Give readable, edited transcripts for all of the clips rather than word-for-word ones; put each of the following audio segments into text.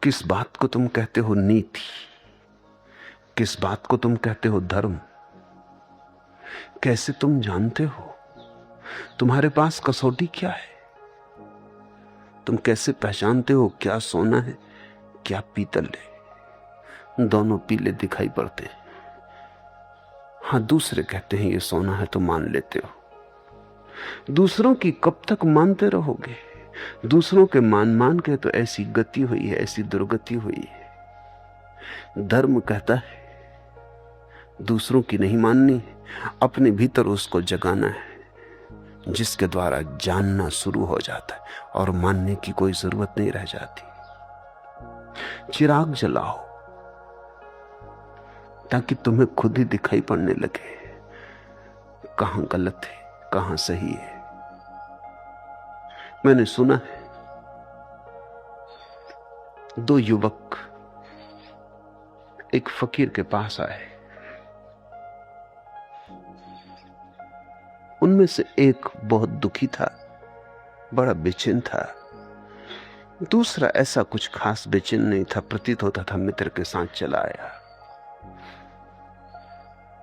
किस बात को तुम कहते हो नीति, किस बात को तुम कहते हो धर्म? कैसे तुम जानते हो? तुम्हारे पास कसौटी क्या है? तुम कैसे पहचानते हो क्या सोना है क्या पीतल है? दोनों पीले दिखाई पड़ते हैं। हाँ, दूसरे कहते हैं ये सोना है तो मान लेते हो। दूसरों की कब तक मानते रहोगे? दूसरों के मान मान के तो ऐसी गति हुई है, ऐसी दुर्गति हुई है। धर्म कहता है दूसरों की नहीं माननी, अपने भीतर उसको जगाना है, जिसके द्वारा जानना शुरू हो जाता है और मानने की कोई जरूरत नहीं रह जाती। चिराग जलाओ ताकि तुम्हें खुद ही दिखाई पड़ने लगे कहां गलत है कहां सही है। मैंने सुना है दो युवक एक फकीर के पास आए। उनमें से एक बहुत दुखी था, बड़ा बेचैन था। दूसरा ऐसा कुछ खास बेचैन नहीं था, प्रतीत होता था मित्र के साथ चला आया।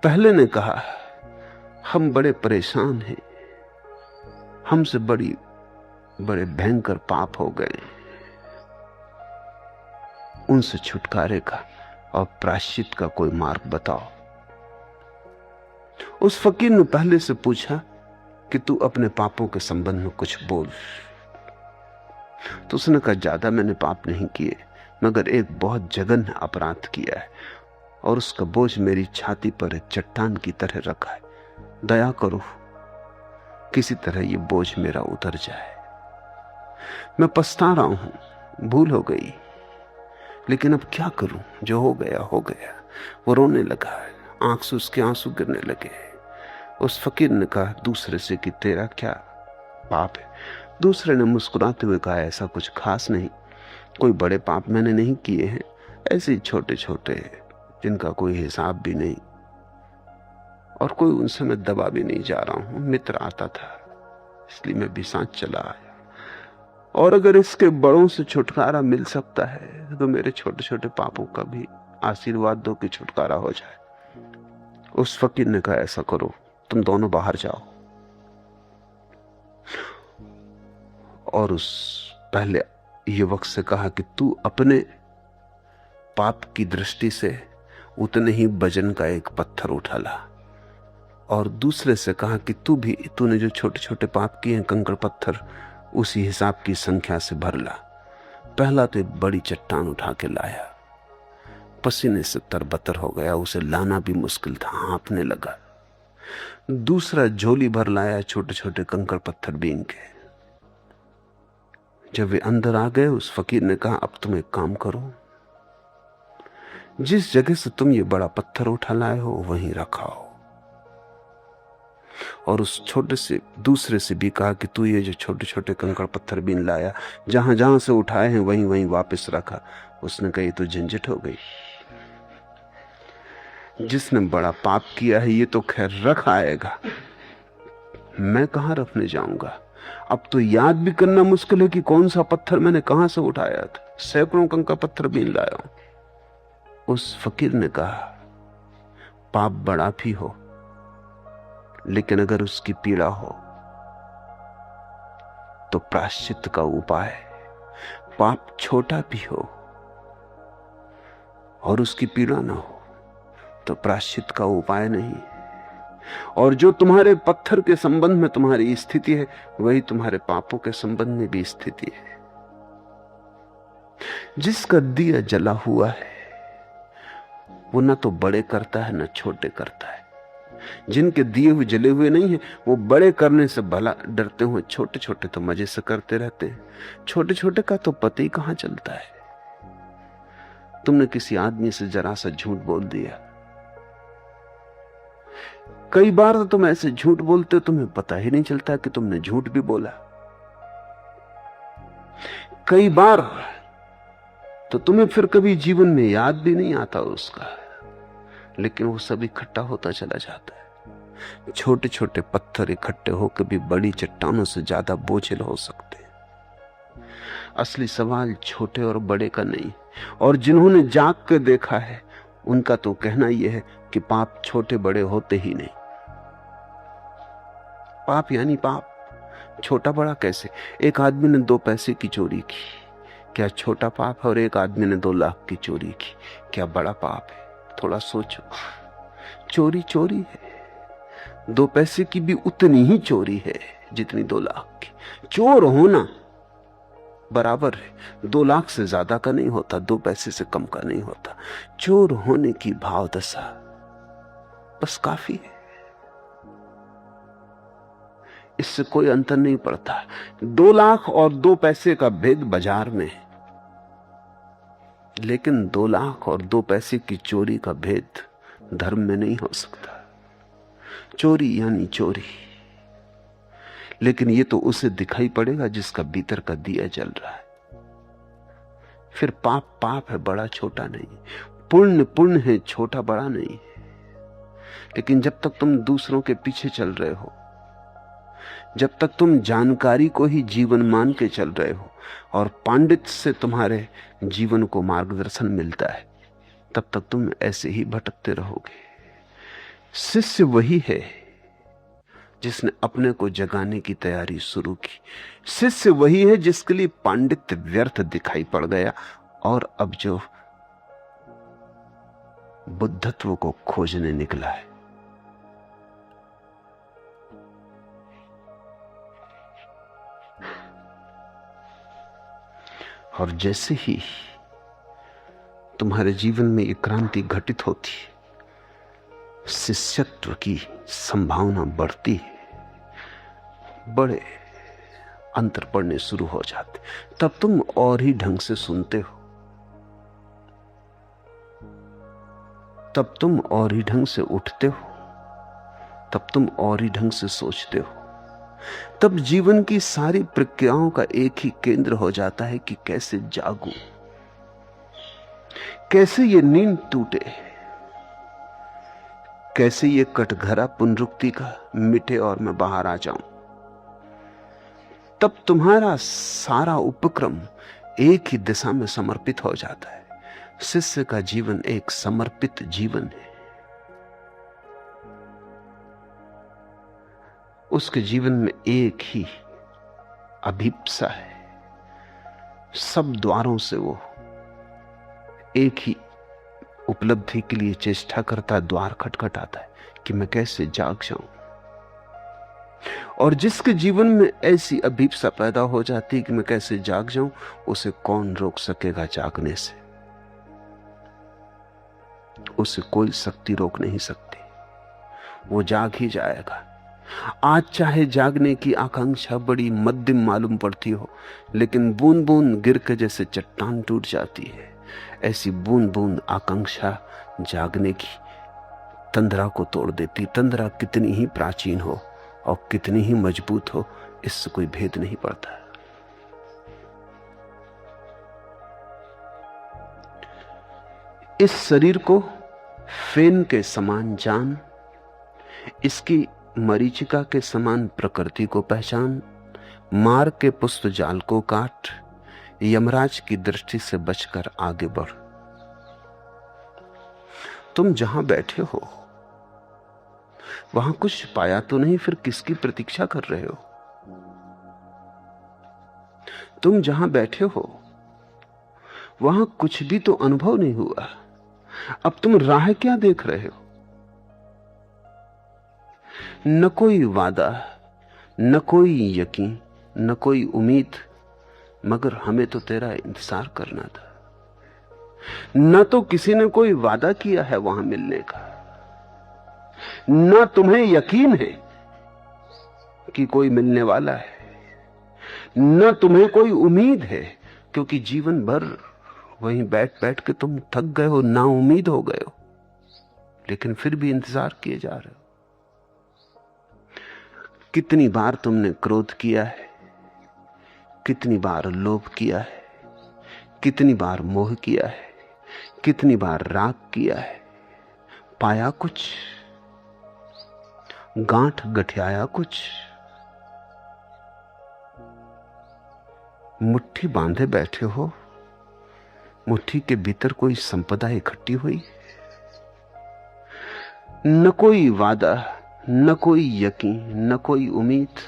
पहले ने कहा, हम बड़े परेशान हैं, हमसे बड़े भयंकर पाप हो गए, उनसे छुटकारे का और प्रायश्चित का कोई मार्ग बताओ। उस फकीर ने पहले से पूछा कि तू अपने पापों के संबंध में कुछ बोल। तो उसने कहा, ज्यादा मैंने पाप नहीं किए, मगर एक बहुत जघन्य अपराध किया है और उसका बोझ मेरी छाती पर एक चट्टान की तरह रखा है। दया करो, किसी तरह ये बोझ मेरा उतर जाए। मैं पछता रहा हूं, भूल हो गई, लेकिन अब क्या करूं, जो हो गया हो गया। वो रोने लगा, आंख से उसके आंसू गिरने लगे। उस फकीर ने कहा दूसरे से कि तेरा क्या पाप है? दूसरे ने मुस्कुराते हुए कहा, ऐसा कुछ खास नहीं, कोई बड़े पाप मैंने नहीं किए हैं, ऐसे ही छोटे छोटे जिनका कोई हिसाब भी नहीं, और कोई उनसे मैं दबा भी नहीं जा रहा हूं। मित्र आता था इसलिए मैं भी साथ चला आया, और अगर इसके बड़ों से छुटकारा मिल सकता है तो मेरे छोटे छोटे पापों का भी आशीर्वाद दो कि छुटकारा हो जाए। उस फकीर ने कहा, ऐसा करो, तुम दोनों बाहर जाओ। और उस पहले युवक से कहा कि तू अपने पाप की दृष्टि से उतने ही वजन का एक पत्थर उठा ला, और दूसरे से कहा कि तूने जो छोटे छोटे पाप किए हैं, कंकड़ पत्थर उसी हिसाब की संख्या से भर ला। पहला तो एक बड़ी चट्टान उठा के लाया, पसीने से तरबतर हो गया, उसे लाना भी मुश्किल था, हाँफने लगा। दूसरा झोली भर लाया छोटे छोटे कंकड़ पत्थर बीन के। जब वे अंदर आ गए, उस फकीर ने कहा, अब तुम एक काम करो, जिस जगह से तुम ये बड़ा पत्थर उठा लाए हो वहीं रखाओ। और उस छोटे से दूसरे से भी कहा कि तू ये जो छोटे छोटे कंकड़ पत्थर बीन लाया, जहां जहां से उठाए हैं वहीं वहीं वापस रखा। उसने कही तो झंझट हो गई, जिसने बड़ा पाप किया है ये तो खैर रख आएगा, मैं कहां रखने जाऊंगा। अब तो याद भी करना मुश्किल है कि कौन सा पत्थर मैंने कहां से उठाया था, सैकड़ों कंकड़ पत्थर बीन लाया हूं। उस फकीर ने कहा, पाप बड़ा भी हो, लेकिन अगर उसकी पीड़ा हो तो प्रायश्चित का उपाय। पाप छोटा भी हो और उसकी पीड़ा ना हो तो प्रायश्चित का उपाय नहीं। और जो तुम्हारे पत्थर के संबंध में तुम्हारी स्थिति है, वही तुम्हारे पापों के संबंध में भी स्थिति है। जिसका दिया जला हुआ है वो ना तो बड़े करता है ना छोटे करता है। जिनके दिए हुए जले हुए नहीं है वो बड़े करने से भला डरते हुए छोटे छोटे तो मजे से करते रहते हैं। छोटे छोटे का तो पता ही कहां चलता है। तुमने किसी आदमी से जरा सा झूठ बोल दिया, कई बार तो तुम ऐसे झूठ बोलते हो तुम्हें पता ही नहीं चलता कि तुमने झूठ भी बोला। कई बार तो तुम्हें फिर कभी जीवन में याद भी नहीं आता उसका, लेकिन वो सब इकट्ठा होता चला जाता है। छोटे छोटे पत्थर इकट्ठे होकर भी बड़ी चट्टानों से ज्यादा बोझिल हो सकते हैं। असली सवाल छोटे और बड़े का नहीं, और जिन्होंने जाग के देखा है उनका तो कहना यह है कि पाप छोटे बड़े होते ही नहीं। पाप यानी पाप, छोटा बड़ा कैसे? एक आदमी ने 2 पैसे की चोरी की, क्या छोटा पाप है? और एक आदमी ने 2 लाख की चोरी की, क्या बड़ा पाप है? थोड़ा सोचो। चोरी चोरी है, 2 पैसे की भी उतनी ही चोरी है जितनी 2 लाख की। चोर होना बराबर है, 2 लाख से ज्यादा का नहीं होता, 2 पैसे से कम का नहीं होता। चोर होने की भाव दशा बस काफी है, इससे कोई अंतर नहीं पड़ता। 2 लाख और 2 पैसे का भेद बाजार में है, लेकिन 2 लाख और 2 पैसे की चोरी का भेद धर्म में नहीं हो सकता। चोरी यानी चोरी, लेकिन ये तो उसे दिखाई पड़ेगा जिसका भीतर का दिया जल रहा है। फिर पाप पाप है, बड़ा छोटा नहीं। पुण्य पुण्य है, छोटा बड़ा नहीं। लेकिन जब तक तुम दूसरों के पीछे चल रहे हो, जब तक तुम जानकारी को ही जीवन मान के चल रहे हो और पांडित्य से तुम्हारे जीवन को मार्गदर्शन मिलता है, तब तक तुम ऐसे ही भटकते रहोगे। शिष्य वही है जिसने अपने को जगाने की तैयारी शुरू की। शिष्य वही है जिसके लिए पांडित्य व्यर्थ दिखाई पड़ गया और अब जो बुद्धत्व को खोजने निकला है। और जैसे ही तुम्हारे जीवन में एक क्रांति घटित होती है, शिष्यत्व की संभावना बढ़ती है, बड़े अंतर पड़ने शुरू हो जाते। तब तुम और ही ढंग से सुनते हो, तब तुम और ही ढंग से उठते हो, तब तुम और ही ढंग से सोचते हो। तब जीवन की सारी प्रक्रियाओं का एक ही केंद्र हो जाता है कि कैसे जागूं, कैसे ये नींद टूटे, कैसे ये कटघरा पुनरुक्ति का मिटे और मैं बाहर आ जाऊं। तब तुम्हारा सारा उपक्रम एक ही दिशा में समर्पित हो जाता है। शिष्य का जीवन एक समर्पित जीवन है। उसके जीवन में एक ही अभिप्सा है, सब द्वारों से वो एक ही उपलब्धि के लिए चेष्टा करता, द्वार खटखटाता है कि मैं कैसे जाग जाऊं। और जिसके जीवन में ऐसी अभिप्सा पैदा हो जाती है कि मैं कैसे जाग जाऊं, उसे कौन रोक सकेगा जागने से? उसे कोई शक्ति रोक नहीं सकती, वो जाग ही जाएगा। आज चाहे जागने की आकांक्षा बड़ी मध्यम मालूम पड़ती हो, लेकिन बूंद बूंद गिर के जैसे चट्टान टूट जाती है, ऐसी बूंद बूंद आकांक्षा जागने की तंद्रा को तोड़ देती। तंद्रा कितनी ही प्राचीन हो और कितनी ही मजबूत हो, इससे कोई भेद नहीं पड़ता। इस शरीर को फेन के समान जान, इसकी मरीचिका के समान प्रकृति को पहचान, मार के पुष्प जाल को काट, यमराज की दृष्टि से बचकर आगे बढ़। तुम जहां बैठे हो वहां कुछ पाया तो नहीं, फिर किसकी प्रतीक्षा कर रहे हो? तुम जहां बैठे हो वहां कुछ भी तो अनुभव नहीं हुआ, अब तुम राह क्या देख रहे हो? न कोई वादा, न कोई यकीन, न कोई उम्मीद, मगर हमें तो तेरा इंतजार करना था। न तो किसी ने कोई वादा किया है वहां मिलने का, न तुम्हें यकीन है कि कोई मिलने वाला है, न तुम्हें कोई उम्मीद है, क्योंकि जीवन भर वहीं बैठ बैठ के तुम थक गए हो, ना उम्मीद हो गए हो, लेकिन फिर भी इंतजार किए जा रहे हो। कितनी बार तुमने क्रोध किया है, कितनी बार लोभ किया है, कितनी बार मोह किया है, कितनी बार राग किया है, पाया कुछ? गांठ गठियाया कुछ? मुट्ठी बांधे बैठे हो, मुट्ठी के भीतर कोई संपदा इकट्ठी हुई, न कोई वादा, न कोई यकीन, न कोई उम्मीद,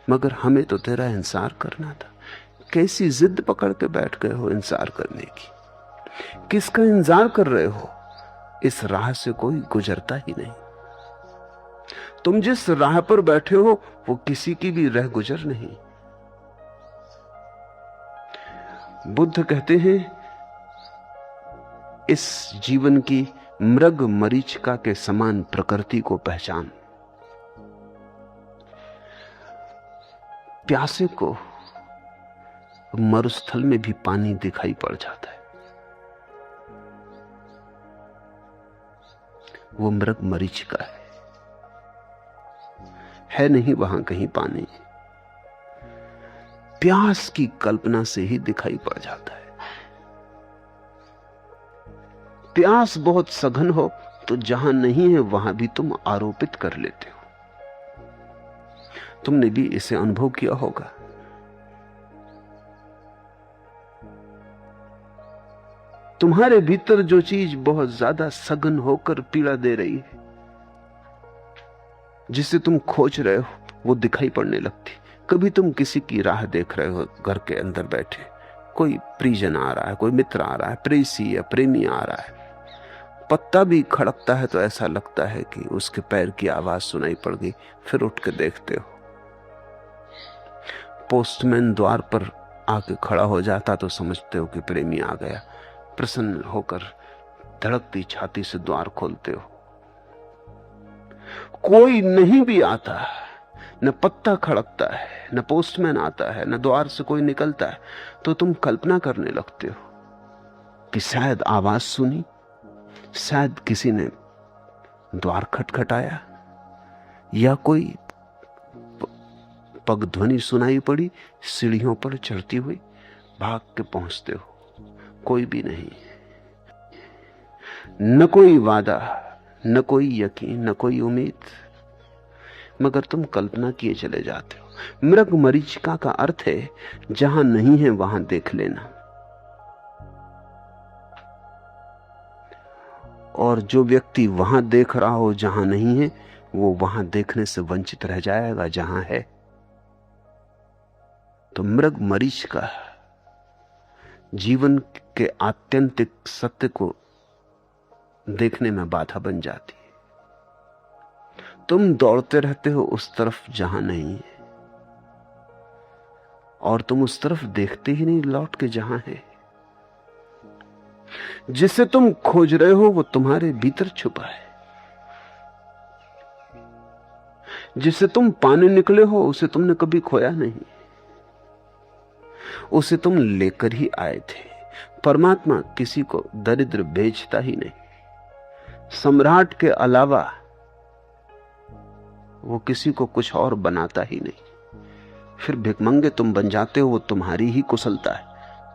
मगर हमें तो तेरा इंतजार करना था। कैसी जिद पकड़ के बैठ गए हो इंतजार करने की? किसका इंतजार कर रहे हो? इस राह से कोई गुजरता ही नहीं। तुम जिस राह पर बैठे हो वो किसी की भी रह गुजर नहीं। बुद्ध कहते हैं, इस जीवन की मृग मरीचिका के समान प्रकृति को पहचान। प्यासे को मरुस्थल में भी पानी दिखाई पड़ जाता है। वो मृग मरीचिका है नहीं वहां कहीं पानी। प्यास की कल्पना से ही दिखाई पड़ जाता है। प्यास बहुत सघन हो तो जहां नहीं है वहां भी तुम आरोपित कर लेते हो। तुमने भी इसे अनुभव किया होगा। तुम्हारे भीतर जो चीज बहुत ज्यादा सघन होकर पीड़ा दे रही है, जिसे तुम खोज रहे हो, वो दिखाई पड़ने लगती। कभी तुम किसी की राह देख रहे हो, घर के अंदर बैठे, कोई परिजन आ रहा है, कोई मित्र आ रहा है, प्रेसी या प्रेमी आ रहा है, पत्ता भी खड़कता है तो ऐसा लगता है कि उसके पैर की आवाज सुनाई पड़ गई। फिर उठ के देखते हो, पोस्टमैन द्वार पर आके खड़ा हो जाता तो समझते हो कि प्रेमी आ गया। प्रसन्न होकर धड़कती छाती से द्वार खोलते हो। कोई नहीं भी आता, न पत्ता खड़कता है, न पोस्टमैन आता है, न द्वार से कोई निकलता है, तो तुम कल्पना करने लगते हो कि शायद आवाज सुनी, शायद किसी ने द्वार खटखटाया, या कोई पग ध्वनि सुनाई पड़ी सीढ़ियों पर चढ़ती हुई। भाग के पहुंचते हो, कोई भी नहीं, न कोई वादा, न कोई यकीन, न कोई उम्मीद, मगर तुम कल्पना किए चले जाते हो। मृग मरीचिका का अर्थ है जहां नहीं है वहां देख लेना। और जो व्यक्ति वहां देख रहा हो जहां नहीं है, वो वहां देखने से वंचित रह जाएगा जहां है। तो मृग मरीचिका जीवन के आत्यंतिक सत्य को देखने में बाधा बन जाती है। तुम दौड़ते रहते हो उस तरफ जहां नहीं है, और तुम उस तरफ देखते ही नहीं लौट के जहां है। जिसे तुम खोज रहे हो वो तुम्हारे भीतर छुपा है। जिसे तुम पाने निकले हो उसे तुमने कभी खोया नहीं, उसे तुम लेकर ही आए थे। परमात्मा किसी को दरिद्र बेचता ही नहीं। सम्राट के अलावा वो किसी को कुछ और बनाता ही नहीं। फिर भिखमंगे तुम बन जाते हो, वो तुम्हारी ही कुशलता है,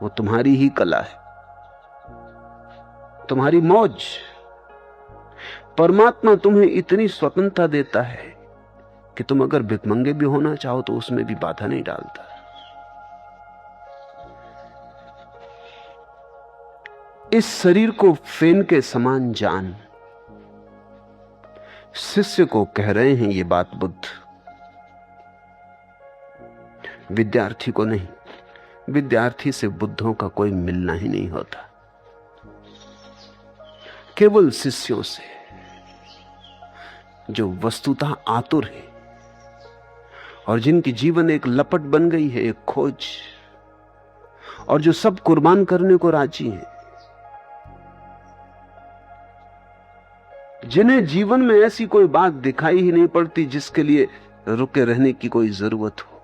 वो तुम्हारी ही कला है, तुम्हारी मौज। परमात्मा तुम्हें इतनी स्वतंत्रता देता है कि तुम अगर भिखमंगे भी होना चाहो तो उसमें भी बाधा नहीं डालता। इस शरीर को फेन के समान जान, शिष्य को कह रहे हैं ये बात बुद्ध, विद्यार्थी को नहीं। विद्यार्थी से बुद्धों का कोई मिलना ही नहीं होता, केवल शिष्यों से जो वस्तुतः आतुर है और जिनकी जीवन एक लपट बन गई है, एक खोज, और जो सब कुर्बान करने को राजी है, जिन्हें जीवन में ऐसी कोई बात दिखाई ही नहीं पड़ती जिसके लिए रुके रहने की कोई जरूरत हो,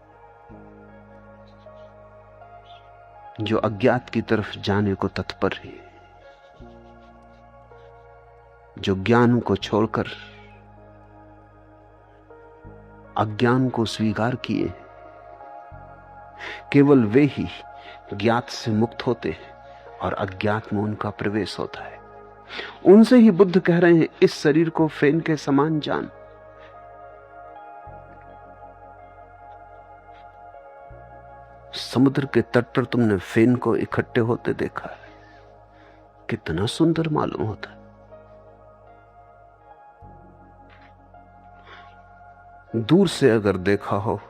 जो अज्ञात की तरफ जाने को तत्पर है, जो ज्ञान को छोड़कर अज्ञान को स्वीकार किए, केवल वे ही ज्ञात से मुक्त होते हैं और अज्ञात में उनका प्रवेश होता है। उनसे ही बुद्ध कह रहे हैं, इस शरीर को फेन के समान जान। समुद्र के तट पर तुमने फेन को इकट्ठे होते देखा है, कितना सुंदर मालूम होता है। दूर से अगर देखा हो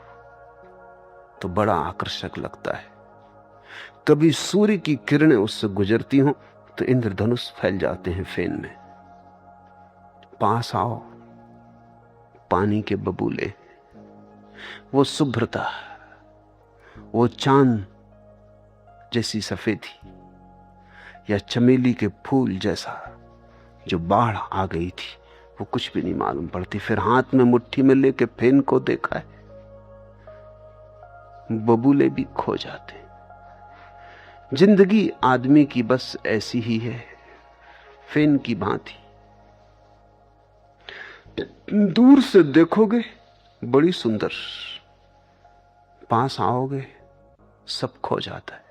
तो बड़ा आकर्षक लगता है। कभी सूर्य की किरणें उससे गुजरती हों तो इंद्रधनुष फैल जाते हैं फेन में। पास आओ, पानी के बबूले, वो शुभ्रता, वो चांद जैसी सफेदी, या चमेली के फूल जैसा जो बाढ़ आ गई थी, वो कुछ भी नहीं मालूम पड़ती। फिर हाथ में मुट्ठी में लेके फेन को देखा है, बबूले भी खो जाते। जिंदगी आदमी की बस ऐसी ही है, फेन की भांति। दूर से देखोगे बड़ी सुंदर, पास आओगे सब खो जाता है।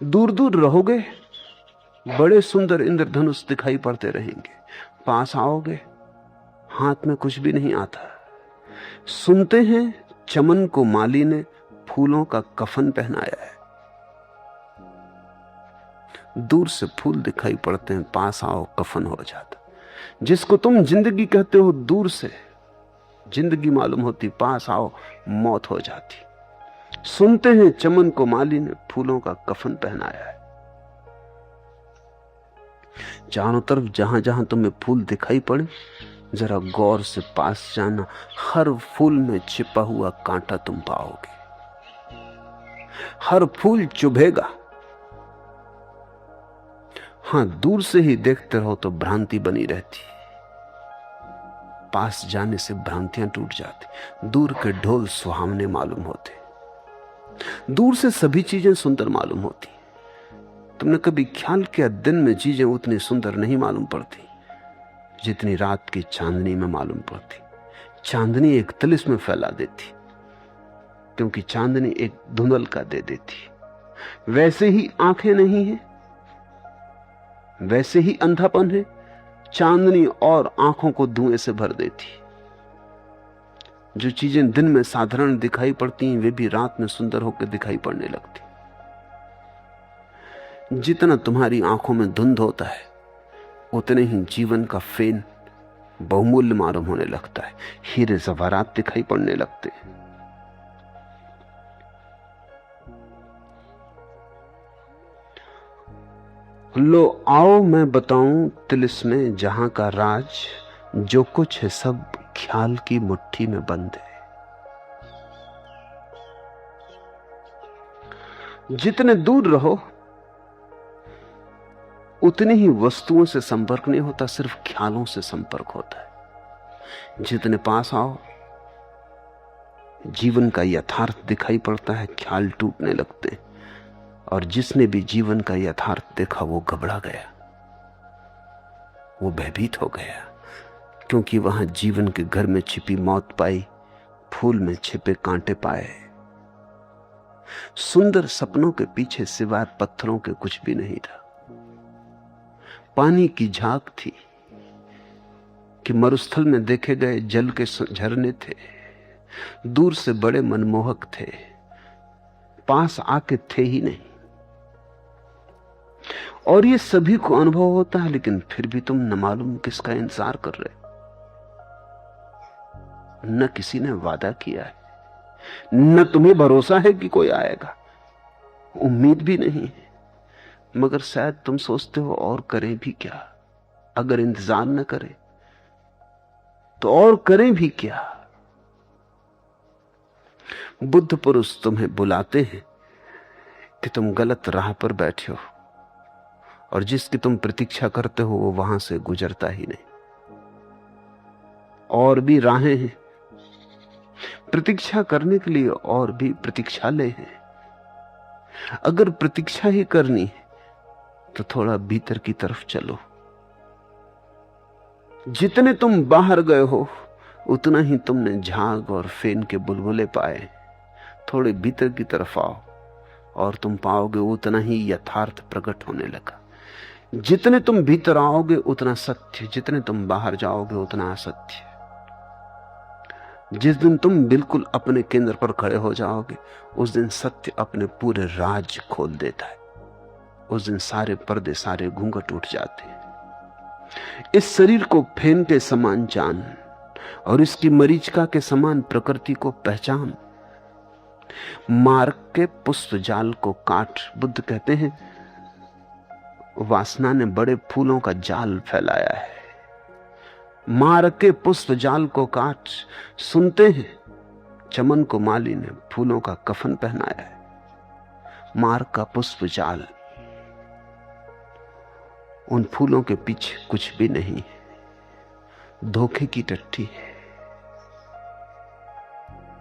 दूर दूर रहोगे बड़े सुंदर इंद्रधनुष दिखाई पड़ते रहेंगे, पास आओगे हाथ में कुछ भी नहीं आता। सुनते हैं चमन को माली ने फूलों का कफन पहनाया है। दूर से फूल दिखाई पड़ते हैं, पास आओ कफन हो जाता। जिसको तुम जिंदगी कहते हो दूर से जिंदगी मालूम होती, पास आओ मौत हो जाती। सुनते हैं चमन को माली ने फूलों का कफन पहनाया है। चारों तरफ जहां जहां तुम्हें फूल दिखाई पड़े, जरा गौर से पास जाना, हर फूल में छिपा हुआ कांटा तुम पाओगे। हर फूल चुभेगा। हां, दूर से ही देखते रहो तो भ्रांति बनी रहती, पास जाने से भ्रांतियां टूट जाती। दूर के ढोल सुहावने मालूम होते, दूर से सभी चीजें सुंदर मालूम होती। तुमने कभी ख्याल किया, दिन में चीजें उतनी सुंदर नहीं मालूम पड़ती जितनी रात की चांदनी में मालूम पड़ती। चांदनी एक तिलिस्म फैला देती, क्योंकि चांदनी एक धुंधलका दे देती। वैसे ही आंखें नहीं है, वैसे ही अंधापन है। चांदनी और आंखों को धुएं से भर देती। जो चीजें दिन में साधारण दिखाई पड़ती हैं, वे भी रात में सुंदर होकर दिखाई पड़ने लगती। जितना तुम्हारी आंखों में धुंध होता है, उतने ही जीवन का फेन बहुमूल्य मालूम होने लगता है। हीरे जवाहरात दिखाई पड़ने लगते हैं। लो आओ मैं बताऊं तिलिस्में जहां का राज, जो कुछ है सब ख्याल की मुट्ठी में बंद है। जितने दूर रहो उतनी ही वस्तुओं से संपर्क नहीं होता, सिर्फ ख्यालों से संपर्क होता है। जितने पास आओ जीवन का यथार्थ दिखाई पड़ता है, ख्याल टूटने लगते। और जिसने भी जीवन का यथार्थ देखा वो घबरा गया, वो भयभीत हो गया, क्योंकि वहां जीवन के घर में छिपी मौत पाई, फूल में छिपे कांटे पाए। सुंदर सपनों के पीछे सिवाय पत्थरों के कुछ भी नहीं था। पानी की झांक थी कि मरुस्थल में देखे गए जल के झरने थे, दूर से बड़े मनमोहक थे, पास आके थे ही नहीं। और ये सभी को अनुभव होता है, लेकिन फिर भी तुम न मालूम किसका इंतजार कर रहे। न किसी ने वादा किया है, न तुम्हें भरोसा है कि कोई आएगा, उम्मीद भी नहीं है। मगर शायद तुम सोचते हो और करें भी क्या। अगर इंतजार न करें तो और करें भी क्या। बुद्ध पुरुष तुम्हें बुलाते हैं कि तुम गलत राह पर बैठे हो, और जिसकी तुम प्रतीक्षा करते हो वो वहां से गुजरता ही नहीं। और भी राहें हैं प्रतीक्षा करने के लिए, और भी प्रतीक्षालय हैं। अगर प्रतीक्षा ही करनी है तो थोड़ा भीतर की तरफ चलो। जितने तुम बाहर गए हो उतना ही तुमने झाग और फेन के बुलबुले पाए। थोड़े भीतर की तरफ आओ और तुम पाओगे उतना ही यथार्थ प्रकट होने लगा। जितने तुम भीतर आओगे उतना सत्य, जितने तुम बाहर जाओगे उतना असत्य। जिस दिन तुम बिल्कुल अपने केंद्र पर खड़े हो जाओगे, उस दिन सत्य अपने पूरे राज खोल देता है। उस दिन सारे पर्दे, सारे घूंघट उठ जाते हैं। इस शरीर को फेन के समान जान और इसकी मरीचिका के समान प्रकृति को पहचान। मार्ग के पुष्प जाल को काट। बुद्ध कहते हैं वासना ने बड़े फूलों का जाल फैलाया है। मार्ग के पुष्प जाल को काट। सुनते हैं चमन को माली ने फूलों का कफन पहनाया है। मार्ग का पुष्प जाल, उन फूलों के पीछे कुछ भी नहीं है, धोखे की टट्टी है,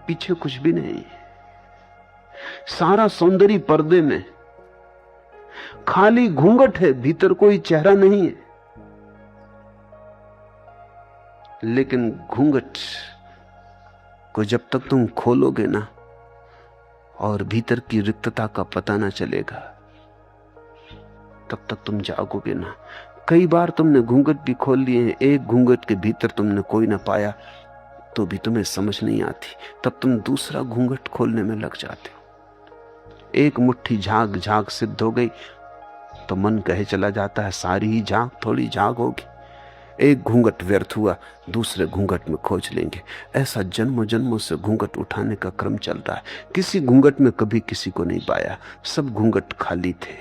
पीछे कुछ भी नहीं है। सारा सौंदर्य पर्दे में, खाली घूंघट है, भीतर कोई चेहरा नहीं है। लेकिन घूंघट को जब तक तुम खोलोगे ना और भीतर की रिक्तता का पता ना चलेगा, तब तक तुम जागोगे ना। कई बार तुमने घूंघट भी खोल लिए हैं, एक घूंघट के भीतर तुमने कोई ना पाया तो भी तुम्हें समझ नहीं आती, तब तुम दूसरा घूंघट खोलने में लग जाते हो। एक मुट्ठी झाग झाग सिद्ध हो गई तो मन कहे चला जाता है सारी ही झाग थोड़ी झाग होगी। एक घूंघट व्यर्थ हुआ, दूसरे घूंघट में खोज लेंगे। ऐसा जन्मों जन्मों से घूंघट उठाने का क्रम चल रहा है। किसी घूंघट में कभी किसी को नहीं पाया, सब घूंघट खाली थे।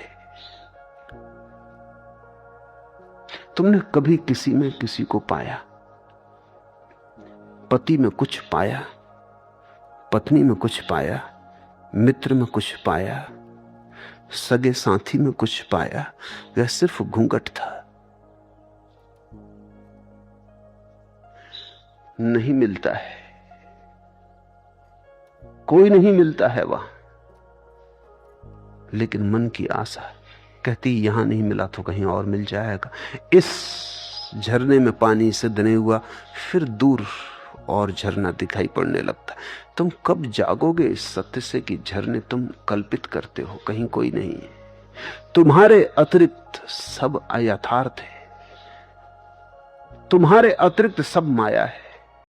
तुमने कभी किसी में किसी को पाया? पति में कुछ पाया, पत्नी में कुछ पाया, मित्र में कुछ पाया, सगे साथी में कुछ पाया? यह सिर्फ घूंघट था। नहीं मिलता है, कोई नहीं मिलता है वहां। लेकिन मन की आशा कहती यहां नहीं मिला तो कहीं और मिल जाएगा। इस झरने में पानी सिद्ध नहीं हुआ, फिर दूर और झरना दिखाई पड़ने लगता। तुम कब जागोगे इस सत्य से कि झरने तुम कल्पित करते हो, कहीं कोई नहीं है। तुम्हारे अतिरिक्त सब अयथार्थ है, तुम्हारे अतिरिक्त सब माया है।